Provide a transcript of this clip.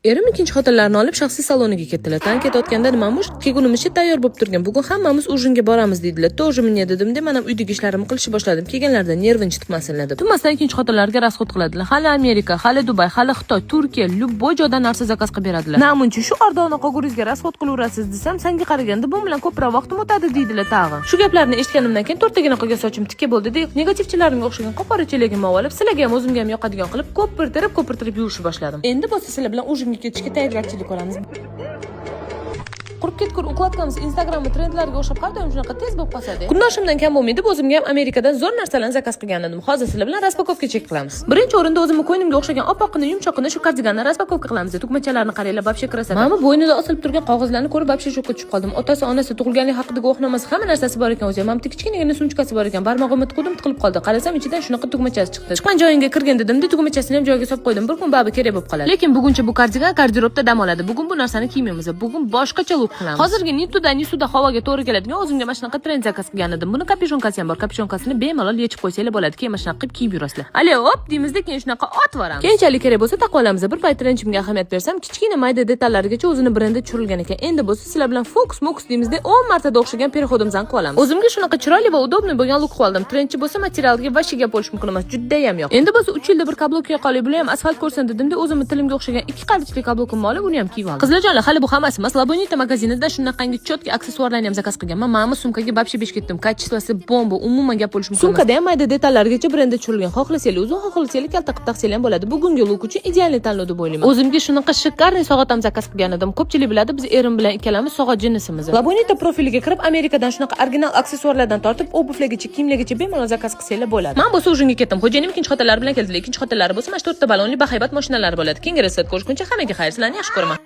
Erim ikkinchi xotinlarini olib shaxsiy saloniga ketdilar. Tank ketayotganda nimamush kegunimiz tayyor bo'lib turgan. Bugun hammamiz ujinga boramiz deydilar. To'g'ri men dedim-da, men ham uydagi ishlarimni qilishni boshladim. Kelganlarda nervim chiqmasinlar deb. Tumasdan ikkinchi xotinlarga rasxod qiladilar. Hali Amerika, hali Dubay, hali Xitoy, Turkiya, любой joydan narsa zakaz qilib beradilar. Namuncha shu Ordona qo'gurizga rasxod qilaverasiz desam, senga qaraganda bu bilan ko'proq vaqtim o'tadi deydilar tag'in. Shu gaplarni eshitganimdan keyin to'rttagina qilgan sochim tikka bo'ldi-da, negativchilarimga o'xshagan qo'porichiligimni olib, sizlarga ham o'zimga ham yoqadigan qilib ko'pirtirib yurishni boshladim. Endi bo'lsa sizlar bilan ujinga ketishga tayyorgarchilik ko'ramiz. Qurib ketgur ukladkamiz Instagramda trendlarga o'xshab har doim shunaqa tez bo'lib qoladi. Kundoshimdan kam bo'lmaydi, o'zimga ham Amerikadan zo'r narsalarni zakaz qilgan edim. Hozir sizlar bilan raspakovka chek qilamiz. Birinchi o'rinda o'zimni ko'ynimga o'xshagan oppoqqina yumshoqqina shu kardiganni raspakovka qilamiz. Tugmachalarni qaranglar, babsha kirasada. Mana bo'ynida osilib turgan qog'ozlarni ko'rib babsha shokka tushib qoldim. Otasi, onasi, tug'ilganlik haqida guvohnomasi, hamma narsasi bor ekan o'zi. Mamti kichkinagina sumchkasi bor ekan. Barmog'imni tiqdim, tiqilib qoldi. Qarasam ichidan shunaqa tugmachasi chiqdi. Chiqqan joyinga kirgan dedim-da, tugmachasini ham joyiga solib qo'ydim. Bir kun babi kerak bo'lib qoladi. Lekin buguncha bu kardigan garderobda dam oladi. Bugun bu narsani kiymaymiz. Bugun boshqacha look qilamiz. Hozirgi Nisuda havoga to'g'ri keladigan o'zimga mana shunaqa trend zakaz qilgan edim. Buni kapishonqasi ham bor. Kapishonqasini bemalol yechib qo'ysanglar bo'ladi. Keyin mana shunaqa qilib kiyib yurasizlar. Ale, hop deymizda, keyin shunaqa otib olamiz. Keyinchalik kerak bo'lsa taqolamizda bir payt trenchimga ahamiyat bersam, kichkina mayda detallarigacha o'zini brendi tushirilgan ekan. Endi bo'lsa sizlar bilan fokus deymizda 10 martada o'xshagan переходimizdan qilib olamiz. O'zimga shunaqa chiroyli va udobniy bo'lgan look qilib oldim. Trenchi bo'lsa materialga vashi gap bo'lish mumkin emas. Juda ham yo'q. Endi bo'lsa 3 yilda bir kablok yo'qolib, bular ham asfalt ko'rsin dedim-da, o'zimni tilimga o'xshagan 2 qarichli kablokimni olib, uni ham kiyib oldim. Qizlarjonlar, hali bu hammasi emas. Labonita magazinida shunaqangi chotki aksessuarlarni ham zakaz qilganman. Mana sumkaga babshi besh ketdim. Kачествоsi bomba, umuman gap bo'lish mumkin. Sumkada ham mayda detallargacha brendi tushirilgan. Xohlasanglar uzun, xohlasanglar kalta qilib taqsanglar ham bo'ladi. Bugungi look uchun ideal tanlov deb o'ylayman. O'zimga shunaqa shikarniy sog'at ham zakaz qilgan edim. Ko'pchilik biladi, biz erim bilan ikkalamiz sog'at jinnisimiz. Labonita profiliga kirib, Amerikadan shunaqa original aksessuarlardan tortib, obuvlargacha, kiyimlargacha bemalol zakaz qilsanglar bo'ladi. Men bo'lsa ujinga ketdim. Xo'jayinim ikkinchi xotinlar bilan keldilar. Ikkinchi xotinlari bo'lsa mana shu 4 ta balonli bahaybat mashinalari bo'ladi. Keyingi rasat ko'rishguncha hammaga xayr, sizlarni yaxshi ko'raman.